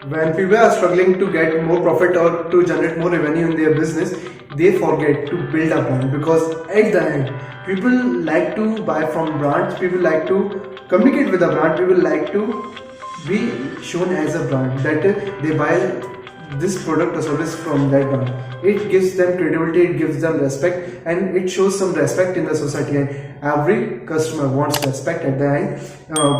when people are struggling to get more profit or to generate more revenue in their business, they forget to build a brand, because at the end people like to buy from brands, people like to communicate with a brand, people like to be shown as a brand, that they buy this product or service from that brand. It gives them credibility, it gives them respect, and it shows some respect in the society, and every customer wants respect at the end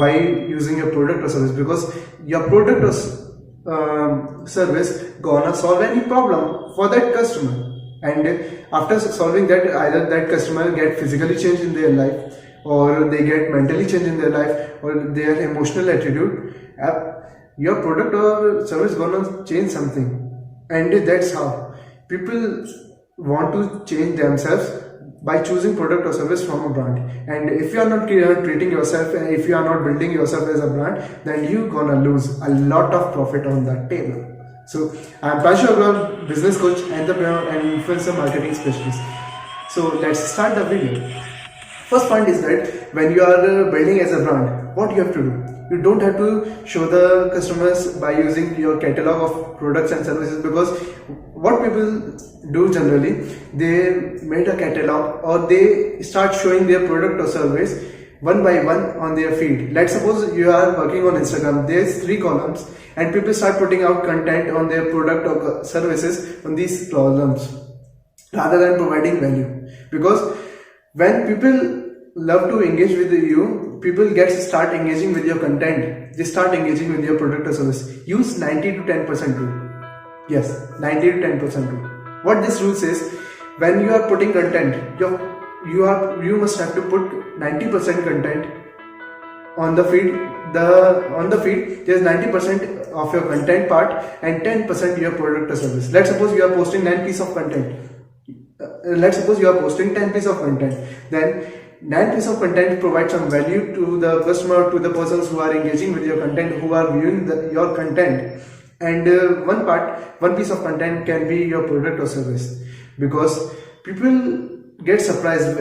by using your product or service, because your product or service gonna solve any problem for that customer. And after solving that, either that customer get physically changed in their life, or they get mentally changed in their life, or their emotional attitude, your product or service gonna change something. And that's how people want to change themselves, by choosing product or service from a brand. And if you are not treating yourself, if you are not building yourself as a brand, then you gonna lose a lot of profit on that table. So I am Pranshu Agarwal, business coach, entrepreneur and influencer marketing specialist. So let's start the video. First point is that when you are building as a brand, what you have to do? You don't have to show the customers by using your catalog of products and services, because what people do generally, they made a catalog or they start showing their product or service one by one on their feed. Let's suppose you are working on Instagram, there's 3 columns, and people start putting out content on their product or services on these columns rather than providing value. Because when people love to engage with you, people start engaging with your content, they start engaging with your product or service. Use 90 to 10% rule. Yes, 90 to 10% rule. What this rule says, when you are putting content, you must have to put 90% content on the feed. On the feed, there's 90% of your content part and 10% your product or service. Let's suppose you are posting 9 pieces of content. Let's suppose you are posting 10 pieces of content. Then 9 pieces of content provide some value to the customer, to the persons who are engaging with your content, who are viewing your content. And one piece of content can be your product or service, because people get surprised.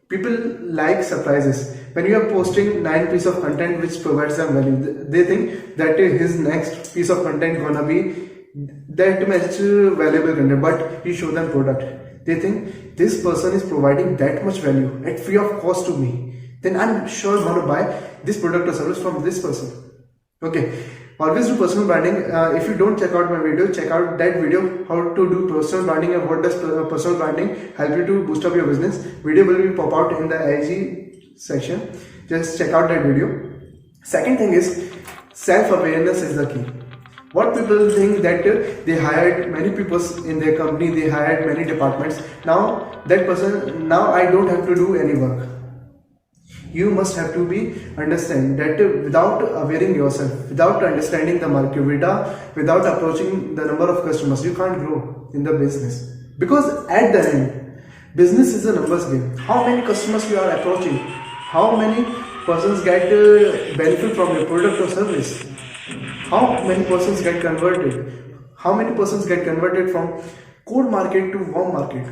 People like surprises. When you are posting 9 pieces of content which provides them value, they think that his next piece of content gonna be that much valuable content, but you show them product. They think this person is providing that much value at free of cost to me, then I'm sure I'm gonna buy this product or service from this person. Okay, always do personal branding. If you don't check out my video, check out that video, how to do personal branding and what does personal branding help you to boost up your business. Video will be pop out in the IG section. Just check out that video. Second thing is, self-awareness is the key. What people think that they hired many people in their company, they hired many departments. Now that person, now I don't have to do any work. You must have to understand that without awareing yourself, without understanding the market, without approaching the number of customers, you can't grow in the business. Because at the end, business is a numbers game. How many customers you are approaching? How many persons get benefit from your product or service? How many persons get converted? How many persons get converted from cold market to warm market?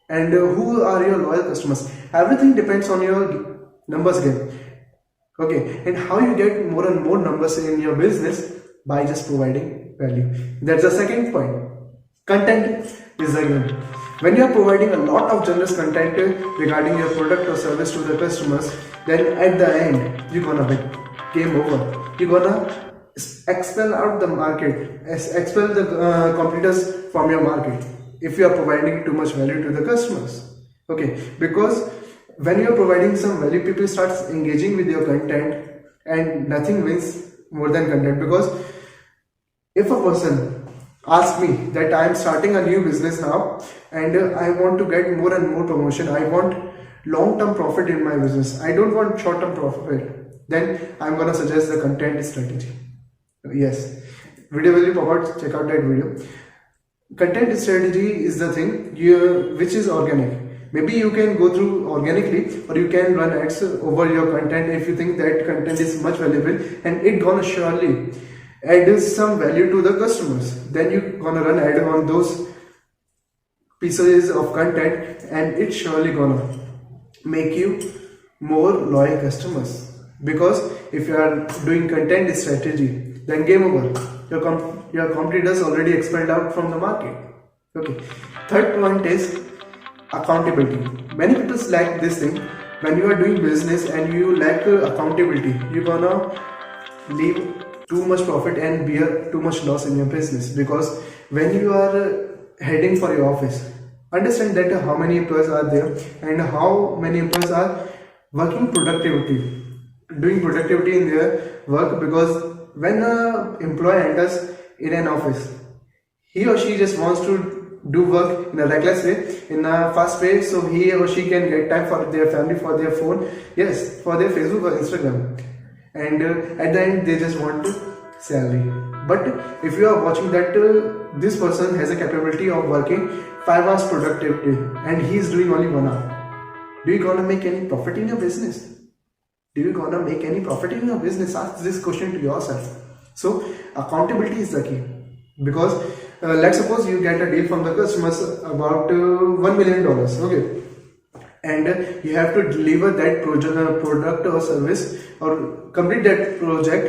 And who are your loyal customers? Everything depends on your numbers game. Okay, and how you get more and more numbers in your business? By just providing value. That's the second point. Content is the game. When you are providing a lot of generous content regarding your product or service to the customers, then at the end you're gonna win. Game over. You're gonna expel out the market, expel the competitors from your market if you are providing too much value to the customers. Okay, because when you are providing some value, people start engaging with your content, and nothing wins more than content. Because if a person asks me that I am starting a new business now and I want to get more and more promotion, I want long-term profit in my business, I don't want short-term profit, then I'm gonna suggest the content strategy. Yes, video will be pop out, check out that video. Content strategy is the thing which is organic. Maybe you can go through organically, or you can run ads over your content if you think that content is much valuable and it gonna surely add some value to the customers. Then you gonna run ad on those pieces of content, and it's surely gonna make you more loyal customers. Because if you are doing content strategy, then game over. your competitors already expelled out from the market. Okay. Third point is accountability. Many people lack this thing. When you are doing business and you lack accountability, you're gonna leave too much profit and bear too much loss in your business. Because when you are heading for your office, understand that how many employees are there and how many employees are working doing productivity in their work. Because when an employee enters in an office, he or she just wants to do work in a reckless way, in a fast way, so he or she can get time for their family, for their phone, yes, for their Facebook or Instagram, and at the end they just want salary. But if you are watching that this person has a capability of working 5 hours productivity and he is doing only 1 hour, do you gonna make any profit in your business? Do you gonna make any profit in your business? Ask this question to yourself. So accountability is the key. Because let's suppose you get a deal from the customers about $1 million, okay, and you have to deliver that product or service or complete that project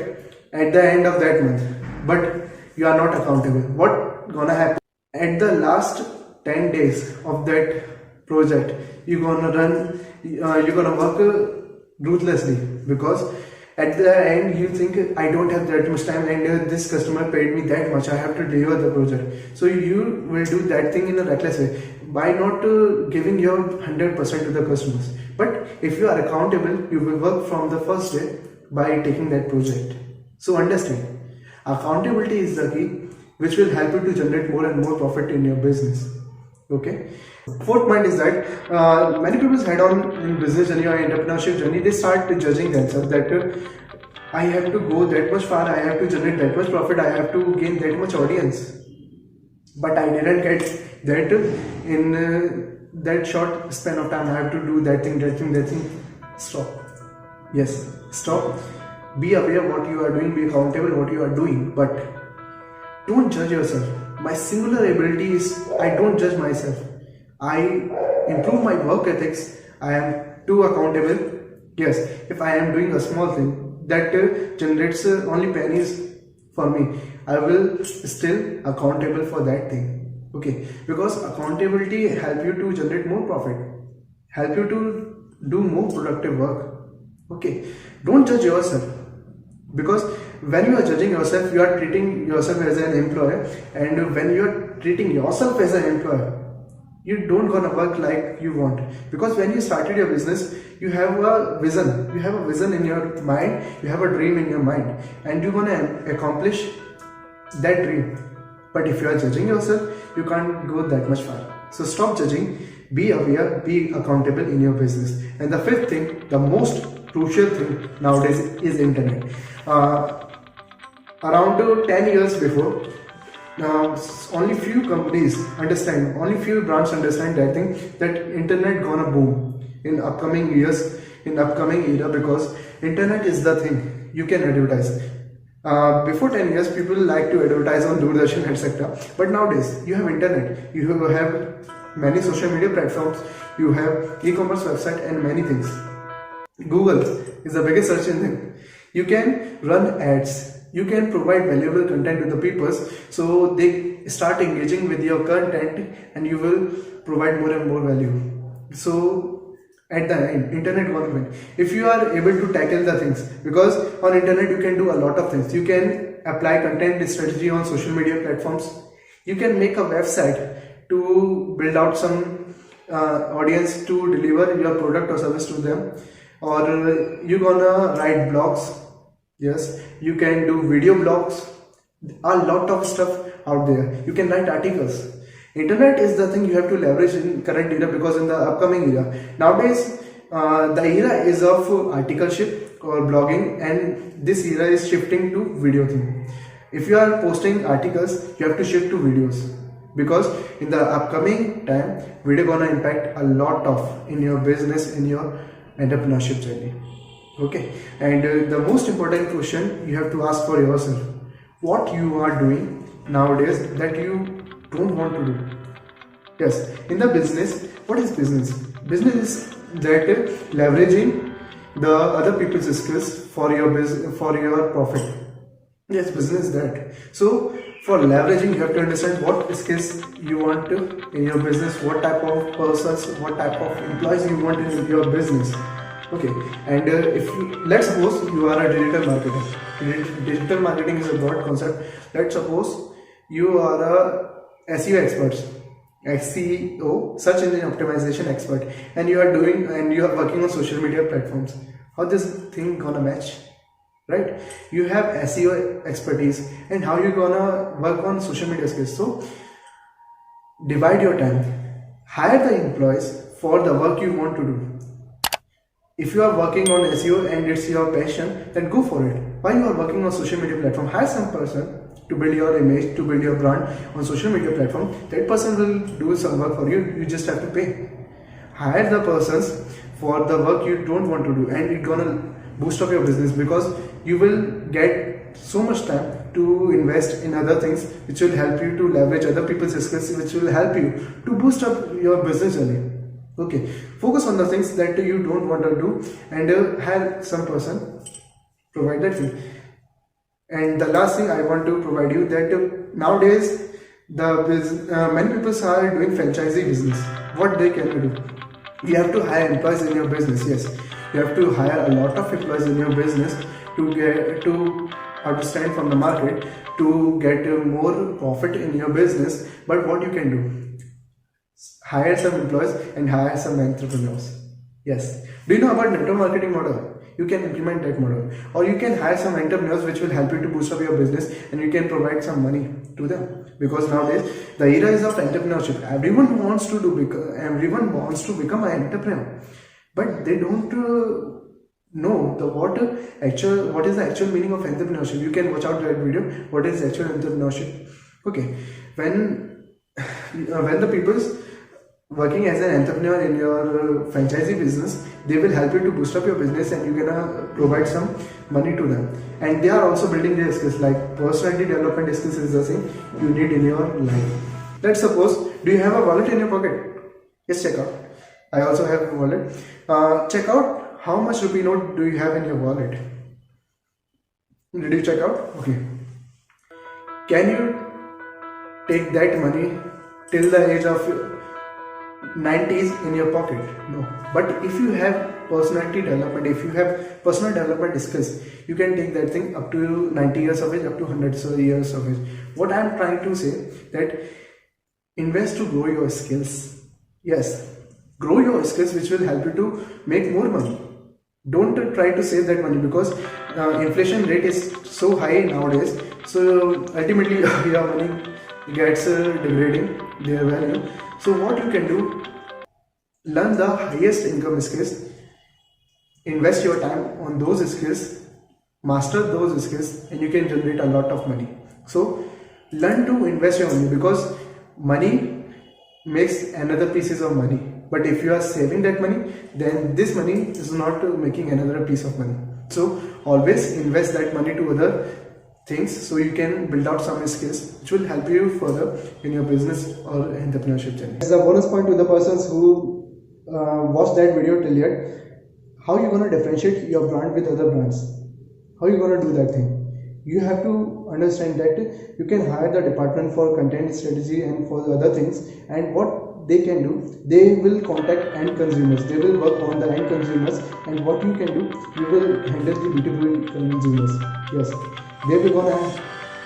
at the end of that month, but you are not accountable. What gonna happen? At the last 10 days of that project, you're gonna work ruthlessly, because at the end you think, I don't have that much time and this customer paid me that much, I have to deliver the project. So you will do that thing in a reckless way by not giving your 100% to the customers. But if you are accountable, you will work from the first day by taking that project. So understand, accountability is the key which will help you to generate more and more profit in your business. Okay. Fourth point is that many people head on in business journey or entrepreneurship journey, they start judging themselves that I have to go that much far, I have to generate that much profit, I have to gain that much audience, but I didn't get that in that short span of time. I have to do that thing. Stop. Yes, stop. Be aware what you are doing, be accountable what you are doing, but don't judge yourself. My singular ability is I don't judge myself. I improve my work ethics. I am too accountable. Yes, if I am doing a small thing that generates only pennies for me, I will still accountable for that thing. Okay, because accountability help you to generate more profit, help you to do more productive work. Okay, don't judge yourself, because when you are judging yourself, you are treating yourself as an employee, and when you are treating yourself as an employee, you don't gonna work like you want. Because when you started your business, you have a vision in your mind, you have a dream in your mind, and you're gonna accomplish that dream. But if you are judging yourself, you can't go that much far. So stop judging, be aware, be accountable in your business. And the fifth thing, the most crucial thing nowadays, is internet. Around 10 years before, only few companies understand, only few brands understand that thing, that internet gonna boom in upcoming years, in upcoming era, because internet is the thing you can advertise. Before 10 years, people like to advertise on Doordarshan, etc. But nowadays, you have internet, you have many social media platforms, you have e-commerce website and many things. Google is the biggest search engine. You can run ads, you can provide valuable content to the people, so they start engaging with your content and you will provide more and more value. So at the end, internet government, if you are able to tackle the things, because on internet you can do a lot of things. You can apply content strategy on social media platforms, you can make a website to build out some audience to deliver your product or service to them, or you're gonna write blogs. Yes, you can do video blogs, a lot of stuff out there. You can write articles. Internet is the thing you have to leverage in current era, because in the upcoming era, nowadays the era is of articleship or blogging, and this era is shifting to video thing. If you are posting articles, you have to shift to videos, because in the upcoming time, video gonna impact a lot of in your business, in your entrepreneurship journey. Okay, and the most important question you have to ask for yourself, what you are doing nowadays that you don't want to do. Yes, in the business, what is business? Business is that leveraging the other people's skills for your business, for your profit. Yes, business that. So for leveraging, you have to understand what skills you want to in your business, what type of persons, what type of employees you want in your business. Okay, and if you, let's suppose you are a digital marketer. Digital marketing is a broad concept. Let's suppose you are a SEO expert, SEO, search engine optimization expert, and you are doing and you are working on social media platforms. How this thing gonna match? Right, you have SEO expertise, and how you gonna work on social media skills? So divide your time, hire the employees for the work you want to do. If you are working on SEO and it's your passion, then go for it. While you are working on social media platform, hire some person to build your image, to build your brand on social media platform. That person will do some work for you. You just have to pay. Hire the persons for the work you don't want to do, and it's gonna boost up your business, because you will get so much time to invest in other things which will help you to leverage other people's skills, which will help you to boost up your business journey. Okay, focus on the things that you don't want to do, and have some person provide that thing. And the last thing I want to provide you, that nowadays many people are doing franchisee business. What they can do? You have to hire employees in your business. Yes, you have to hire a lot of employees in your business to get to understand from the market, to get more profit in your business. But what you can do? Hire some employees and hire some entrepreneurs. Yes. Do you know about network marketing model? You can implement that model, or you can hire some entrepreneurs which will help you to boost up your business, and you can provide some money to them. Because nowadays the era is of entrepreneurship. Everyone wants to become an entrepreneur, but they don't know what is the actual meaning of entrepreneurship. You can watch out that video. What is actual entrepreneurship? Okay, when the people's working as an entrepreneur in your franchisee business, they will help you to boost up your business, and you're gonna provide some money to them. And they are also building their skills, like personality development skills is the thing you need in your life. Let's suppose, do you have a wallet in your pocket? Yes, check out. I also have a wallet. Check out how much rupee note do you have in your wallet. Did you check out? Okay. Can you take that money till the age of 90s in your pocket? No. But if you have personality development, if you have personal development skills, you can take that thing up to 90 years of age, up to 100 years of age. What I am trying to say, that invest to grow your skills. Yes, grow your skills, which will help you to make more money. Don't try to save that money, because inflation rate is so high nowadays. So ultimately your money gets degrading their value. So what you can do, learn the highest income skills, invest your time on those skills, master those skills, and you can generate a lot of money. So learn to invest your money, because money makes another pieces of money. But if you are saving that money, then this money is not making another piece of money. So always invest that money to other things, so you can build out some skills which will help you further in your business or entrepreneurship journey. As a bonus point to the persons who watched that video till yet, how you gonna differentiate your brand with other brands? How you gonna do that thing? You have to understand that you can hire the department for content strategy and for the other things, and what they can do, they will contact end consumers, they will work on the end consumers, and what you can do, you will handle the B2B consumers. Yes, they will gonna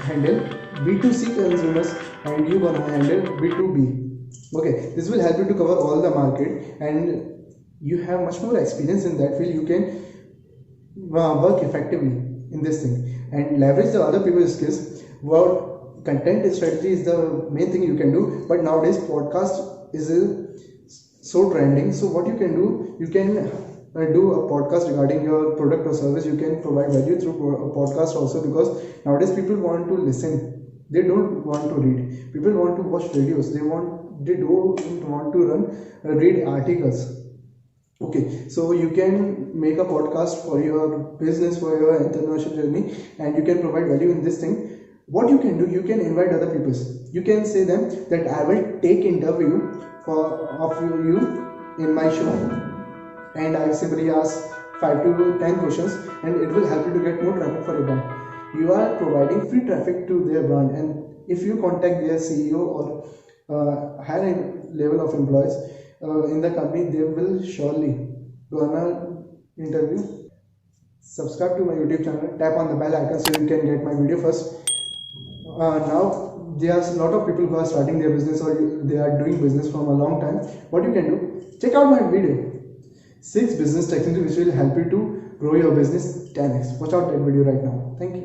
handle B2C consumers, and you gonna handle B2B. Okay, this will help you to cover all the market, and you have much more experience in that field. You can work effectively in this thing and leverage the other people's skills. Well, content strategy is the main thing you can do, but nowadays podcast is so trending. So what you can do, you can do a podcast regarding your product or service. You can provide value through a podcast also, because nowadays people want to listen, they don't want to read. People want to watch videos, they don't want to read articles. Okay, so you can make a podcast for your business, for your entrepreneurship journey, and you can provide value in this thing. What you can do, you can invite other people. You can say them that I will take interview of you in my show, and I simply ask 5 to 10 questions, and it will help you to get more traffic for your brand. You are providing free traffic to their brand, and if you contact their CEO or higher level of employees in the company, they will surely gonna interview. Subscribe to my YouTube channel, tap on the bell icon so you can get my video first. Now there's a lot of people who are starting their business or they are doing business from a long time. What you can do, check out my video 6 business techniques which will help you to grow your business 10x. Watch out that video right now. Thank you.